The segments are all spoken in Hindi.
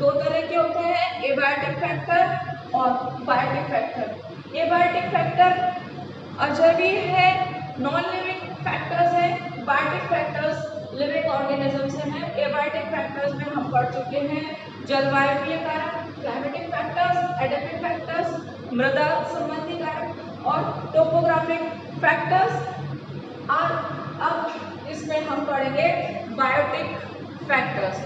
दो तरह के होते हैं, एबायोटिक फैक्टर और बायोटिक फैक्टर। एबायोटिक फैक्टर अजैवी है, नॉन लिविंग फैक्टर्स है। बायोटिक फैक्टर्स लिविंग ऑर्गेनिज्म से हैं। एबायोटिक फैक्टर्स में हम पढ़ चुके हैं जलवायु कारक, क्लाइमेटिक फैक्टर्स, एडेपिक फैक्टर्स, मृदा संबंधी कारक और टोपोग्राफिक फैक्टर्स। अब इसमें हम पढ़ेंगे बायोटिक फैक्टर्स।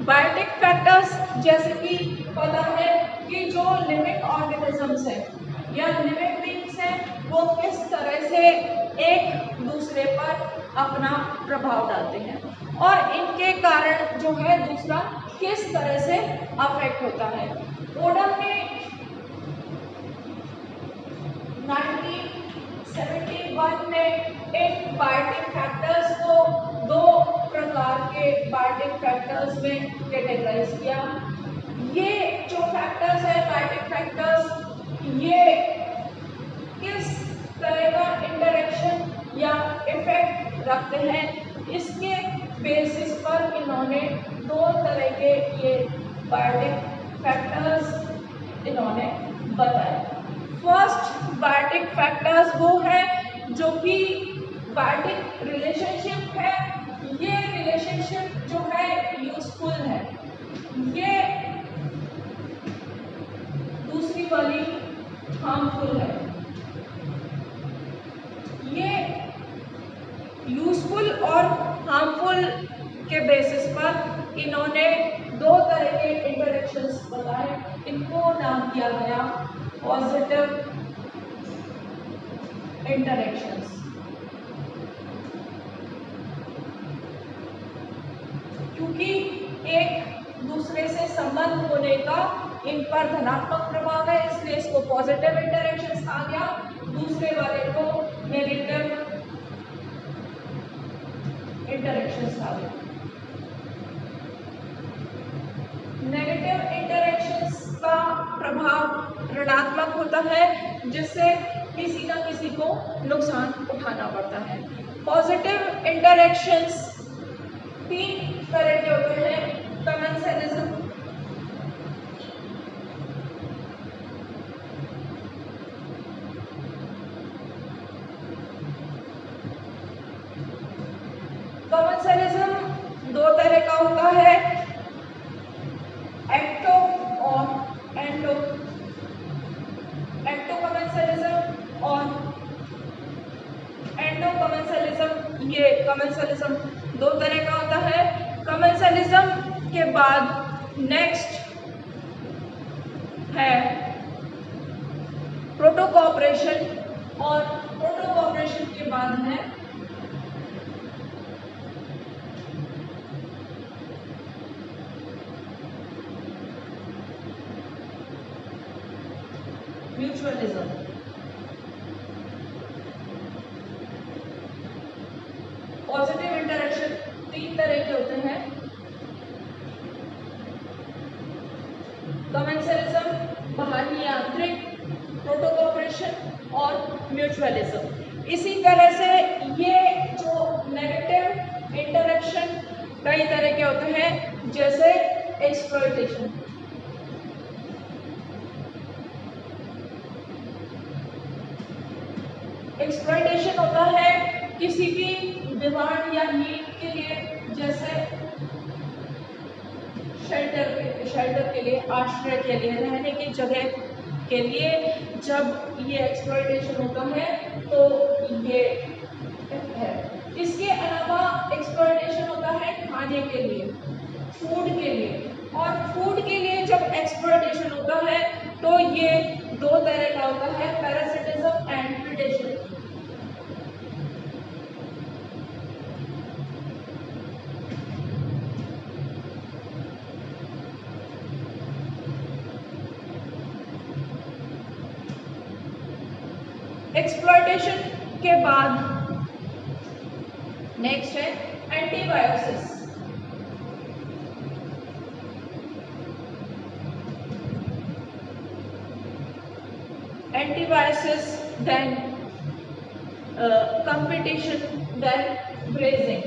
बायोटिक फैक्टर्स जैसे कि पता है कि जो लिविंग ऑर्गेनिजम्स है या लिविंग बीइंग्स है वो किस तरह से एक दूसरे पर अपना प्रभाव डालते हैं और इनके कारण जो है दूसरा किस तरह से अफेक्ट होता है। ओडम ने 1971 में इन बायोटिक फैक्टर्स को दो प्रकार के बायोटिक फैक्टर्स में कैटेगराइज किया। ये जो फैक्टर्स है बायोटिक फैक्टर्स, ये किस तरह का इंटरेक्शन या इफेक्ट रखते हैं, इसके बेसिस पर इन्होंने दो तरह के ये बायोटिक फैक्टर्स इन्होंने बताए। फर्स्ट बायोटिक फैक्टर्स वो है जो कि बायोटिक रिलेशनशिप है। ये रिलेशनशिप जो है यूजफुल है। ये दूसरी वाली हार्मफुल है। ये यूजफुल और हार्मफुल के बेसिस पर इन्होंने दो तरह के इंटरेक्शंस बताए। इनको नाम दिया गया पॉजिटिव इंटरेक्शंस। क्योंकि एक दूसरे से संबंध होने का इन पर धनात्मक प्रभाव है इसलिए इसको पॉजिटिव इंटरेक्शंस कहा गया, दूसरे वाले को नेगेटिव इंटरेक्शंस कहा गया। नेगेटिव इंटरेक्शंस का प्रभाव ऋणात्मक होता है जिससे किसी न किसी को नुकसान उठाना पड़ता है। पॉजिटिव इंटरेक्शंस तीन तरह के होते हैं, कमेंसलिज्म, कमेंसलिज्म दो तरह का होता है, एक्टो और एंडो। एक्टो कमेंसलिज्म और एंडो कमेंसलिज्म, ये कमेंसलिज्म दो तरह का होता है। कमेंसलिज्म के बाद नेक्स्ट है प्रोटोकॉपरेशन और प्रोटोकॉपरेशन के बाद है म्यूचुअलिज्म। पॉजिटिव इंटरेक्शन तीन तरह के होते हैं, कमेंसलिज्म, बाहरी आंतरिक, प्रोटोकॉपरेशन और म्यूचुअलिज्म। इसी तरह से ये जो नेगेटिव इंटरेक्शन कई तरह के होते हैं जैसे एक्सप्लॉयटेशन। एक्सप्लॉयटेशन होता है किसी भी डिमांड या नीड के लिए, जैसे शेल्टर के लिए, आश्रय के लिए, रहने की जगह के लिए। जब ये एक्सप्लॉयटेशन होता है तो ये है। इसके अलावा एक्सप्लॉयटेशन होता है खाने के लिए, फूड के लिए, और फूड के लिए जब एक्सप्लॉयटेशन होता है तो ये दो तरह का होता है, पैरासिटिज्म एंड प्रीडेशन। एक्सप्लॉयटेशन के बाद नेक्स्ट है antibiosis. Antibiosis, then competition, then grazing.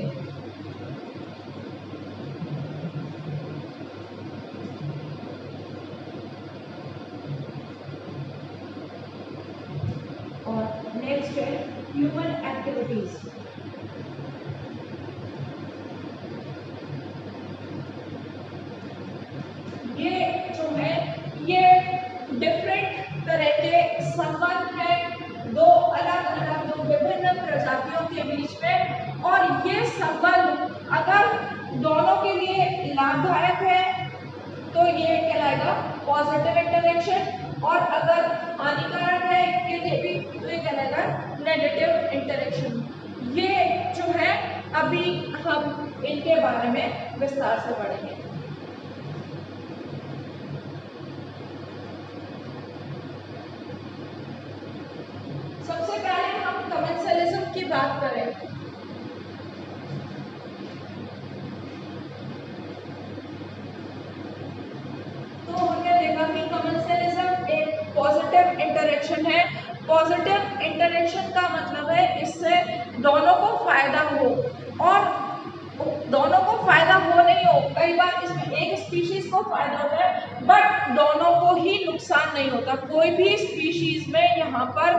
Next है ह्यूमन एक्टिविटीज। ये जो है ये डिफरेंट तरह के संबंध है दो अलग अलग दो विभिन्न प्रजातियों के बीच में, और ये संबंध अगर दोनों के लिए लाभदायक है तो ये कहलाएगा पॉजिटिव इंटरेक्शन, और अगर हानिकारक है के लिए भी तो ये कहलाएगा नेगेटिव इंटरेक्शन। ये जो है अभी हम इनके बारे में विस्तार से पढ़ेंगे। सबसे पहले हम कमेंसलिज्म की बात करें तो हमने देखा कि कमेंसलिज्म एक पॉजिटिव इंटरेक्शन है। पॉजिटिव इंटरेक्शन का मतलब है इससे दोनों को फायदा हो, और दोनों को फायदा हो नहीं हो, कई बार इसमें एक स्पीशीज को फायदा होता है बट दोनों को ही नुकसान नहीं होता। कोई भी स्पीशीज में यहाँ पर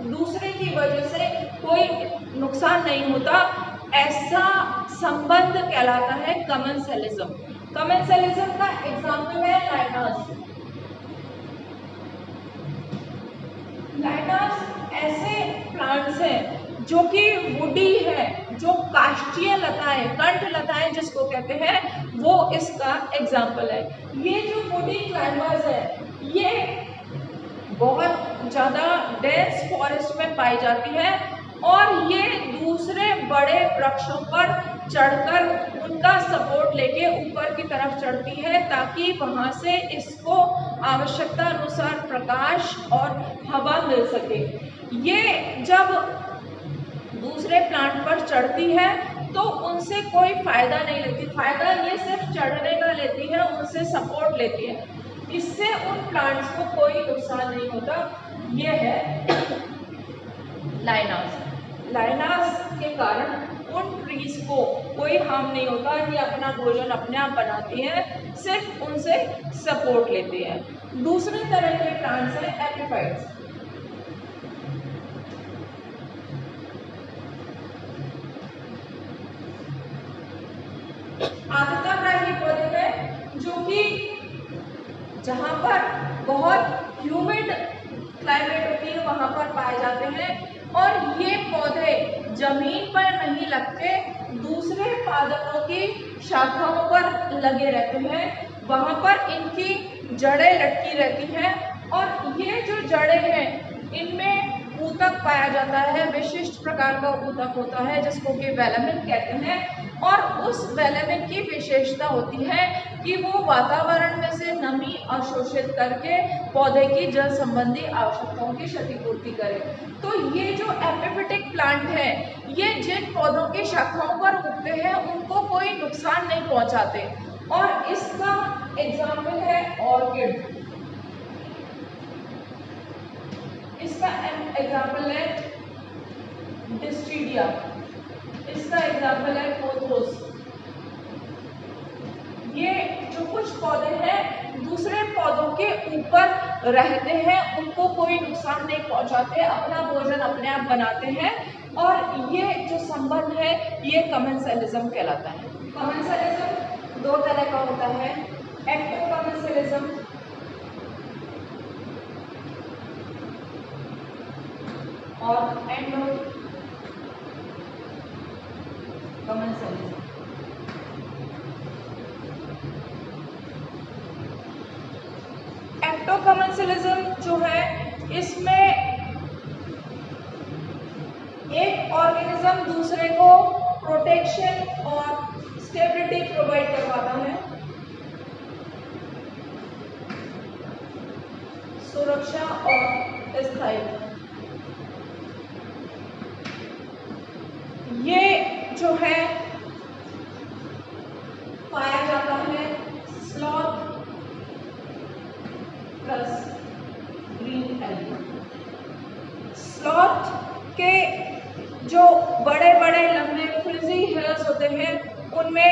दूसरे की वजह से कोई नुकसान नहीं होता, ऐसा संबंध कहलाता है कमेंसलिज्म। कमेंसलिज्म का एग्जाम्पल है लाइनस। लाइनस ऐसे प्लांट्स हैं जो कि वुडी है, जो काष्ठीय लता है, कंठ लता है जिसको कहते हैं, वो इसका एग्जाम्पल है। ये जो वुडी क्लाइंबर्स है ये बहुत ज़्यादा डेंस फॉरेस्ट में पाई जाती है, और ये दूसरे बड़े वृक्षों पर चढ़कर उनका सपोर्ट लेके ऊपर की तरफ चढ़ती है ताकि वहाँ से इसको आवश्यकता अनुसार प्रकाश और हवा मिल सके। ये जब दूसरे प्लांट पर चढ़ती है तो उनसे कोई फायदा नहीं लेती, फायदा ये सिर्फ चढ़ने का लेती है, उनसे सपोर्ट लेती है, इससे उन प्लांट्स को कोई नुकसान नहीं होता। ये है लाइनास। लाइनास के कारण उन ट्रीज को कोई हार्म नहीं होता, ये अपना भोजन अपने आप बनाती हैं, सिर्फ उनसे सपोर्ट लेती है। दूसरे तरह के प्लांट्स हैं एपिफाइट्स। आद्रताग्राही पौधे हैं जो कि जहाँ पर बहुत ह्यूमिड क्लाइमेट होती है वहाँ पर पाए जाते हैं, और ये पौधे जमीन पर नहीं लगते, दूसरे पादपों की शाखाओं पर लगे रहते हैं, वहाँ पर इनकी जड़ें लटकी रहती हैं, और ये जो जड़ें हैं इनमें ऊतक पाया जाता है, विशिष्ट प्रकार का ऊतक होता है जिसको कि वेलामिन कहते हैं, और उस वेलामिन की विशेषता होती है कि वो वातावरण में से नमी अवशोषित करके पौधे की जल संबंधी आवश्यकताओं की क्षतिपूर्ति करे। तो ये जो एपिफिटिक प्लांट है ये जिन पौधों की शाखाओं पर उगते हैं उनको कोई नुकसान नहीं पहुंचाते, और इसका एग्जाम्पल है ऑर्किड। इसका एग्जाम्पल है डिस्ट्रीडिया, इसका एग्जाम्पल है पोथोस। ये जो कुछ पौधे हैं दूसरे पौधों के ऊपर रहते हैं, उनको कोई नुकसान नहीं पहुंचाते, अपना भोजन अपने आप बनाते हैं, और ये जो संबंध है ये कमेंसलिज्म कहलाता है। कमेंसलिज्म दो तरह का होता है, एक्टोकमेंसलिज्म और एंडोकमेंसलिज्म। एक्टोकमेंसलिज्म जो है इसमें एक ऑर्गेनिज्म दूसरे को प्रोटेक्शन और स्टेबिलिटी प्रोवाइड करवाता है, सुरक्षा और स्थायित्व। ये जो है पाया जाता है sloth plus green algae. Sloth के जो बड़े बड़े लंबे फ्रिजी हेयर्स होते हैं उनमें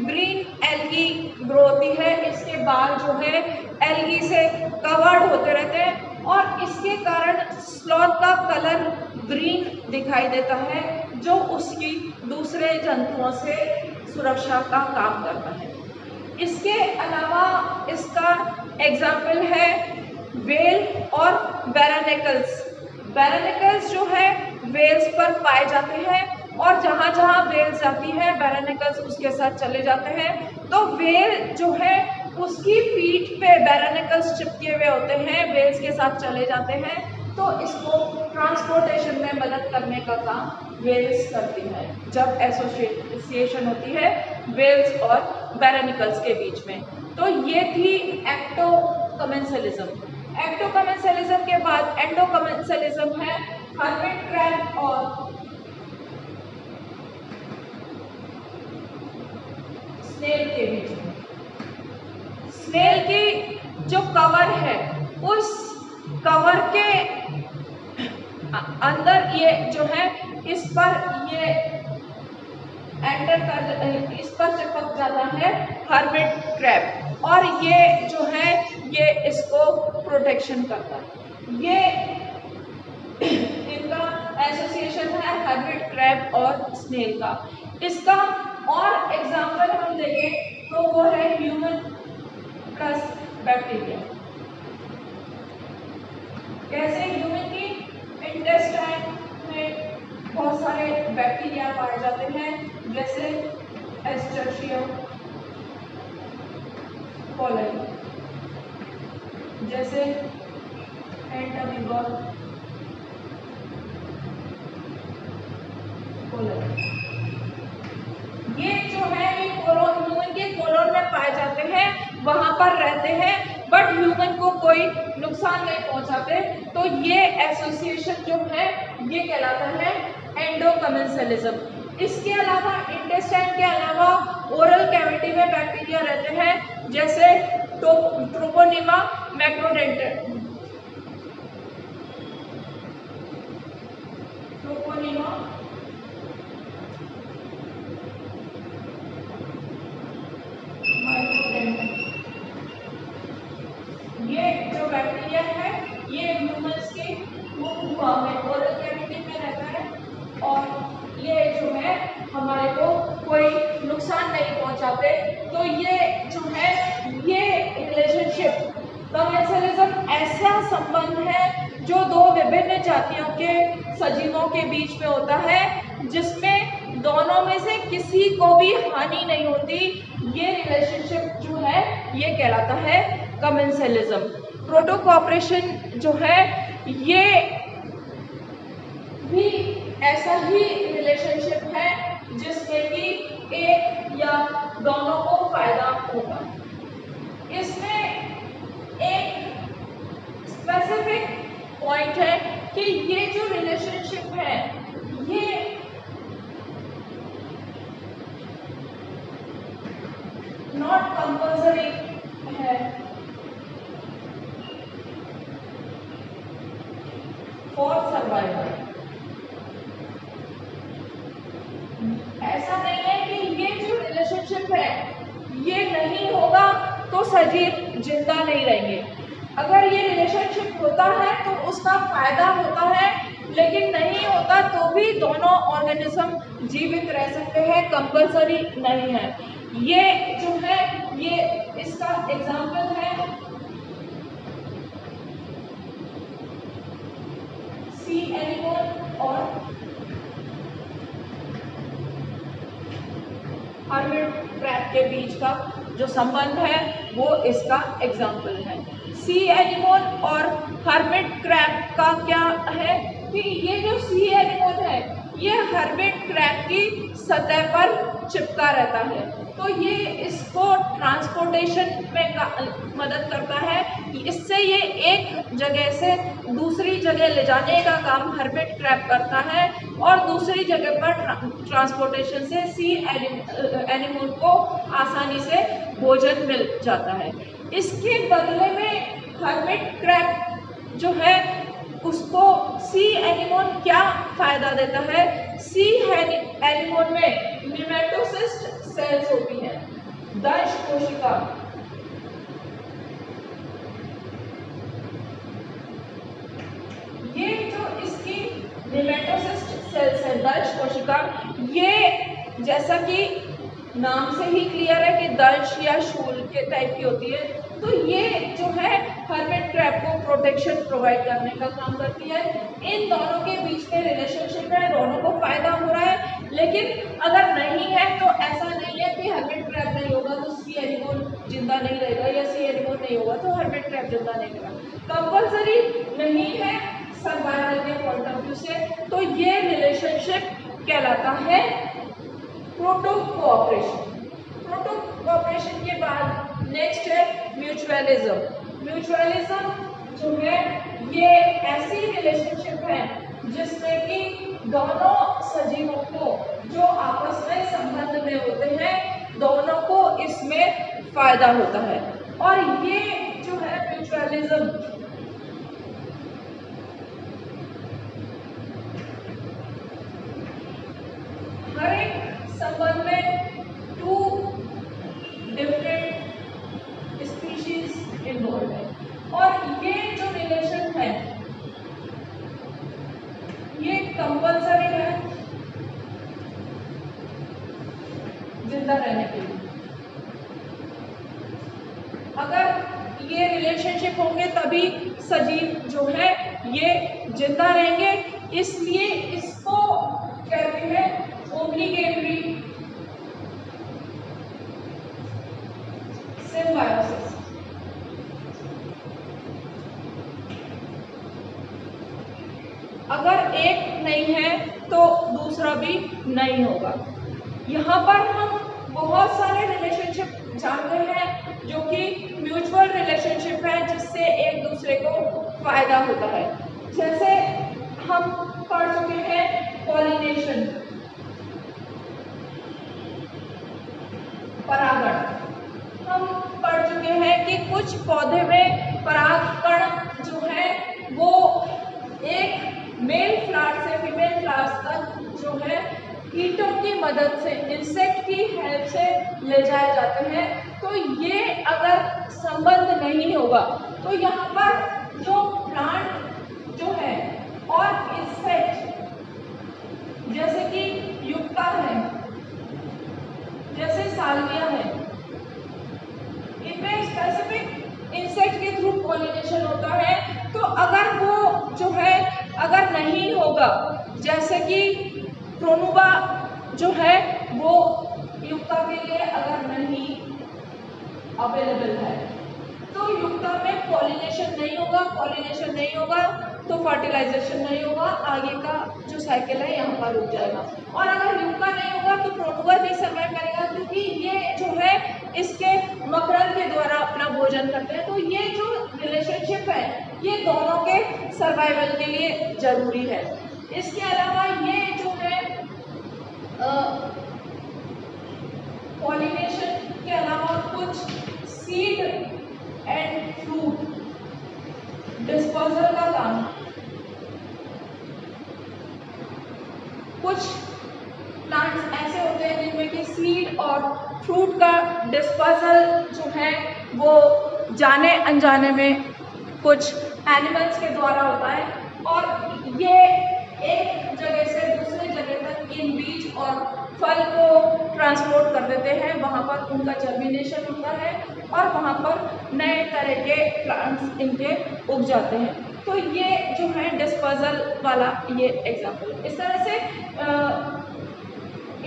ग्रीन एल्गी ग्रो होती है, इसके बाल जो है एल्गी से कवर्ड होते रहते हैं, और इसके कारण स्लॉथ का कलर ग्रीन दिखाई देता है, जो उसकी दूसरे जंतुओं से सुरक्षा का काम करता है। इसके अलावा इसका एग्जाम्पल है वेल और बैरानिकल्स। बैरानिकल्स जो है वेल्स पर पाए जाते हैं और जहाँ जहाँ वेल्स जाती है बैरानिकल्स उसके साथ चले जाते हैं। तो वेल जो है उसकी पीठ पे बैरानिकल्स चिपके हुए होते हैं, वेल्स के साथ चले जाते हैं, तो इसको ट्रांसपोर्टेशन में मदद करने का काम वेल्स करती है जब एसोसिएशन होती है वेल्स और बैरानिकल्स के बीच में। तो ये थी एक्टोकमेंसलिज्म। एक्टोकमेंसलिज्म के बाद एंडोकमेंसलिज्म है हर्मिट क्रैब और स्नेल के बीच में। स्नेल की जो कवर है उस कवर के अंदर ये जो है इस पर ये एंटर कर इस पर चिपक जाता है हर्मिट क्रैब और ये जो है ये इसको प्रोटेक्शन करता है। ये इनका एसोसिएशन है हर्मिट क्रैब और स्नेल का। इसका और एग्जाम्पल हम देखें तो वो है ह्यूमन प्लस बैक्टीरिया। कैसे ह्यूमन की इंटेस्टाइन में बहुत सारे बैक्टीरिया पाए जाते हैं, जैसे एस्चर्शिया कोलाई, जैसे एंटामीबा कोलाई। ये जो है ये कोलोन ह्यूमन के कोलोन में पाए जाते हैं, वहां पर रहते हैं बट ह्यूमन को कोई नुकसान नहीं पहुंचाते। तो ये एसोसिएशन जो है ये कहलाता है एंडोकमेंसलिज्म। इसके अलावा इंटेस्टाइन के अलावा ओरल कैविटी में बैक्टीरिया रहते हैं, जैसे ट्रोपोनिमा मैक्रोडेंटम, ट्रोपोनिमा ये जो बैक्टीरिया है ये ह्यूमंस के मुंह में ओरल कैविटी में रहता है और ये जो है हमारे को कोई नुकसान नहीं पहुंचाते। तो ये जो है ये रिलेशनशिप कमेंसलिज्म ऐसा संबंध है जो दो विभिन्न जातियों के सजीवों के बीच में होता है, जिसमें दोनों में से किसी को भी हानि नहीं होती। ये रिलेशनशिप जो है ये कहलाता है कमेंसलिज्म। प्रोटो कोऑपरेशन जो है ये भी ऐसा ही रिलेशनशिप है जिसमें कि एक या दोनों को फायदा होगा। इसमें एक स्पेसिफिक पॉइंट है कि ये जो रिलेशनशिप है ये नॉट कंपल्सरी है फॉर सर्वाइवल। ऐसा नहीं है कि ये जो रिलेशनशिप है ये नहीं होगा तो सजीव जिंदा नहीं रहेंगे। अगर ये रिलेशनशिप होता है तो उसका फायदा होता है, लेकिन नहीं होता तो भी दोनों ऑर्गेनिज्म जीवित रह सकते हैं, कंपल्सरी नहीं है। ये जो है ये इसका एग्जाम्पल है सी एनिमल और हर्मिट क्रैब के बीच का जो संबंध है वो इसका एग्जाम्पल है। सी एनिमल और हर्मिट क्रैब का क्या है कि ये जो सी एनिमल है ये हर्मिट क्रैब की सतह पर चिपका रहता है, तो ये इसको ट्रांसपोर्टेशन में मदद करता है। इससे ये एक जगह से दूसरी जगह ले जाने का काम हर्मिट क्रैब करता है और दूसरी जगह पर ट्रांसपोर्टेशन से सी एनिमल को आसानी से भोजन मिल जाता है। इसके बदले में हर्मिट क्रैब जो है उसको सी एनिमल क्या फायदा देता है? सी एनिमल में निमेटोसिस्ट सेल्स होती है, दंश कोशिका। ये जो इसकी नेमेटोसिस्ट सेल्स है, दल्श कोशिका। ये जैसा कि नाम से ही क्लियर है कि दल्श या शूल के टाइप की होती है, तो ये जो है हर्मिट क्रैब को प्रोटेक्शन प्रोवाइड करने का काम करती है। इन दोनों के बीच में रिलेशनशिप है, दोनों को फायदा हो रहा है। लेकिन अगर नहीं है तो ऐसा नहीं है कि हर्मिट क्रैब नहीं होगा तो सी एनीमोन जिंदा नहीं रहेगा, या सी एनीमोन नहीं होगा तो हर्मिट क्रैब जिंदा नहीं रहेगा। कंपल्सरी नहीं है सर्वाइवल के पॉइंट ऑफ व्यू से। तो ये रिलेशनशिप कहलाता है प्रोटो कोऑपरेशन। प्रोटो कोऑपरेशन के बाद नेक्स्ट है म्यूचुअलिज्म। म्यूचुअलिज्म जो है ये ऐसी रिलेशनशिप है जिसमें कि दोनों सजीवों को जो आपस में संबंध में होते हैं, दोनों को इसमें फायदा होता है। और ये जो है म्यूचुअलिज्म हर एक संबंध में टू डिफरेंट स्पीशीज इन्वॉल्व है। और ये जो रिलेशन है ये कंपल्सरी है जिंदा रहने के लिए। अगर ये रिलेशनशिप होंगे तभी सजीव जो है ये जिंदा रहेंगे। इसलिए इसको कहते हैं ओब्लिगेटरी सिम्बायोसिस। अगर एक नहीं है तो दूसरा भी नहीं होगा। यहाँ पर हम बहुत सारे रिलेशनशिप जानते हैं जो कि म्यूचुअल रिलेशनशिप है जिससे एक दूसरे को फायदा होता है। जैसे हम पढ़ चुके हैं पॉलिनेशन, परागण। हम पढ़ चुके हैं कि कुछ पौधे में परागकण जो है वो एक मेल फ्लावर से फीमेल फ्लावर्स तक जो है कीटों की मदद से, इंसेक्ट की हेल्प से ले जाए जाते हैं। तो ये अगर संबंध नहीं होगा तो यहाँ पर जो प्लांट जो है और इंसेक्ट जैसे कि युक्ता है, जैसे साल्विया है, इनमें स्पेसिफिक इंसेक्ट के थ्रू पॉलिनेशन होता है। तो अगर वो जो है अगर नहीं होगा, जैसे कि प्रोनुबा जो है वो युक्ता के लिए अगर नहीं अवेलेबल है तो युक्ता में पॉलिनेशन नहीं होगा, पॉलिनेशन नहीं होगा तो फर्टिलाइजेशन नहीं होगा, आगे का जो साइकिल है यहाँ पर रुक जाएगा। और अगर युक्ता नहीं होगा तो प्रोनुबा नहीं सर्वाइव करेगा, क्योंकि ये जो है इसके मकरंद के द्वारा अपना भोजन करते हैं। तो ये जो रिलेशनशिप है ये दोनों के सर्वाइवल के लिए जरूरी है। इसके अलावा ये जो है पॉलिनेशन के अलावा कुछ सीड एंड फ्रूट डिस्पोजल का काम, कुछ प्लांट्स ऐसे होते हैं जिनमें कि सीड और फ्रूट का डिस्पोजल जो है वो जाने अनजाने में कुछ एनिमल्स के द्वारा होता है। और ये एक जगह से दूसरे जगह तक इन बीज और फल को ट्रांसपोर्ट कर देते हैं, वहाँ पर उनका जर्मिनेशन होता है और वहाँ पर नए तरह के प्लांट्स इनके उग जाते हैं। तो ये जो है डिस्पोजल वाला ये एग्जाम्पल। इस तरह से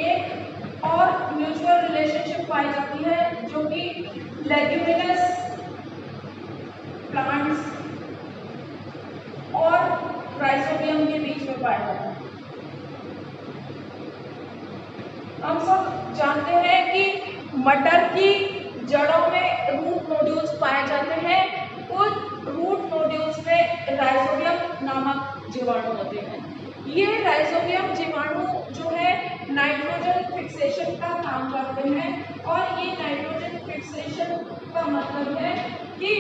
एक और म्यूचुअल रिलेशनशिप पाई जाती है जो कि लेग्यूमिनस प्लांट्स और राइजोबियम के बीच में पाया जाता है। हम सब जानते हैं कि मटर की जड़ों में रूट नोड्यूल्स पाए जाते हैं। उन रूट नोड्यूल्स में राइजोबियम नामक जीवाणु होते हैं। ये राइजोबियम जीवाणु जो है नाइट्रोजन फिक्सेशन का काम करते हैं। और ये नाइट्रोजन फिक्सेशन का मतलब है कि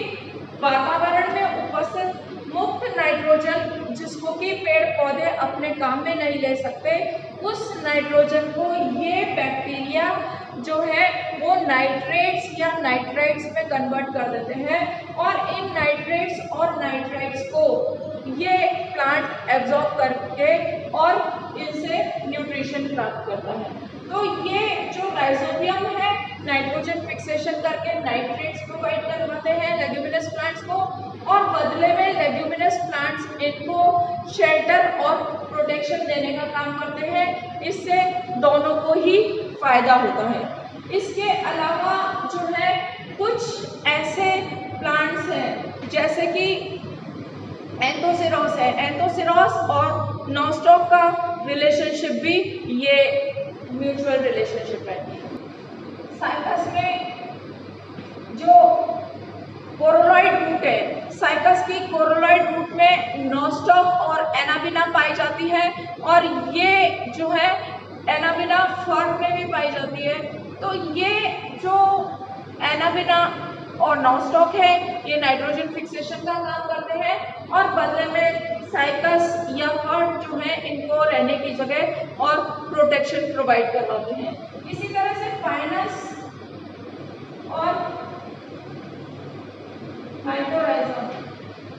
वातावरण में उपस्थित मुक्त नाइट्रोजन जिसको कि पेड़ पौधे अपने काम में नहीं ले सकते, उस नाइट्रोजन को ये बैक्टीरिया जो है वो नाइट्रेट्स या नाइट्राइट्स में कन्वर्ट कर देते हैं और इन नाइट्रेट्स और नाइट्राइट्स को ये प्लांट एब्जॉर्ब करके और इनसे न्यूट्रिशन प्राप्त करता है। तो ये जो राइजोबियम है नाइट्रोजन फिक्सेशन करके नाइट्रेट्स प्रोवाइड करवाते हैं लेग्यूमिनस प्लांट्स को और बदले में लेग्यूमिनस प्लांट्स इनको शेल्टर और प्रोटेक्शन देने का काम करते हैं। इससे दोनों को ही फायदा होता है। इसके अलावा जो है कुछ ऐसे प्लांट्स हैं जैसे कि एंथोसिरोस है। एंथोसिरोस और नॉस्टॉक का रिलेशनशिप भी ये म्यूचुअल रिलेशनशिप है। साइकस में जो कोरोलॉइड रूट है, साइकस की कोरोलॉइड रूट में नॉस्टॉक और एनाबिना पाई जाती है और ये जो है एनाबिना फर्न में भी पाई जाती है। तो ये जो एनाबिना और नॉस्टॉक है ये नाइट्रोजन फिक्सेशन का काम करते हैं और बदले में साइकस या फर्न जो है इनको रहने की जगह और प्रोटेक्शन प्रोवाइड करवाते हैं। इसी तरह से फाइनस और माइक्रोराइजम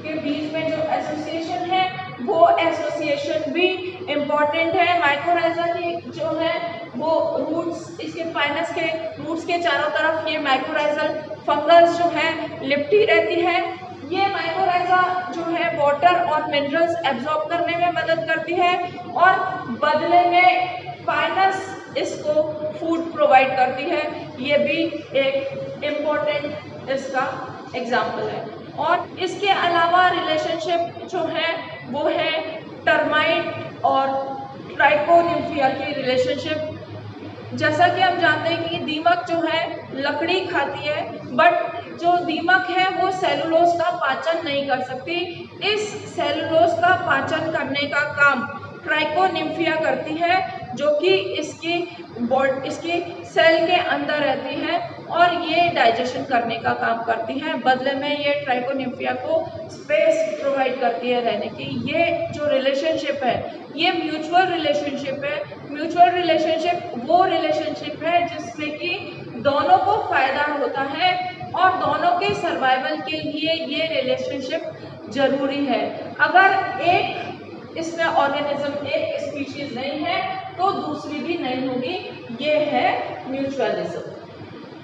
के बीच में जो एसोसिएशन है वो एसोसिएशन भी इम्पॉर्टेंट है। माइक्रोराइजा की जो है वो रूट्स, इसके फाइनस के रूट्स के चारों तरफ ये माइक्रोराइजल फंगस जो है लिपटी रहती है। ये माइक्रोराइजा जो है वाटर और मिनरल्स एब्जॉर्ब करने में मदद करती है और बदले में फाइनस इसको फूड प्रोवाइड करती है। ये भी एक इम्पोर्टेंट इसका एग्जाम्पल है। और इसके अलावा रिलेशनशिप जो है वो है टर्माइट और ट्राइकोनिम्फिया की रिलेशनशिप। जैसा कि हम जानते हैं कि दीमक जो है लकड़ी खाती है बट जो दीमक है वो सेलुलोज का पाचन नहीं कर सकती। इस सेलुलोज का पाचन करने का काम ट्राइकोनिम्फिया करती है जो कि इसकी सेल के अंदर रहती है और ये डाइजेशन करने का काम करती है। बदले में ये ट्राइकोनिम्फिया को स्पेस प्रोवाइड करती है रहने की। ये जो रिलेशनशिप है ये म्यूचुअल रिलेशनशिप है। म्यूचुअल रिलेशनशिप वो रिलेशनशिप है जिसमें कि दोनों को फायदा होता है और दोनों के सर्वाइवल के लिए ये रिलेशनशिप जरूरी है। अगर एक इसमें ऑर्गेनिज्म एक स्पीशीज नहीं है तो दूसरी भी नहीं होगी। ये है म्यूचुअलिज्म।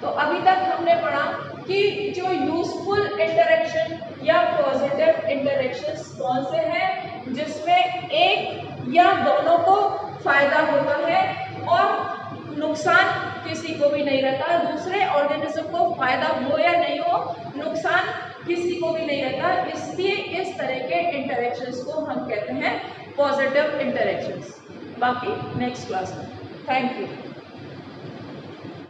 तो अभी तक हमने पढ़ा कि जो यूजफुल इंटरेक्शन या पॉजिटिव इंटरेक्शंस कौन से हैं जिसमें एक या दोनों को फायदा होता है और नुकसान किसी को भी नहीं रहता। दूसरे ऑर्गेनिज्म को फायदा हो या नहीं हो नुकसान किसी को भी नहीं रहता। इसलिए इस तरह के इंटरेक्शंस को हम कहते हैं पॉजिटिव इंटरेक्शंस। बाकी नेक्स्ट क्लास में। Thank you.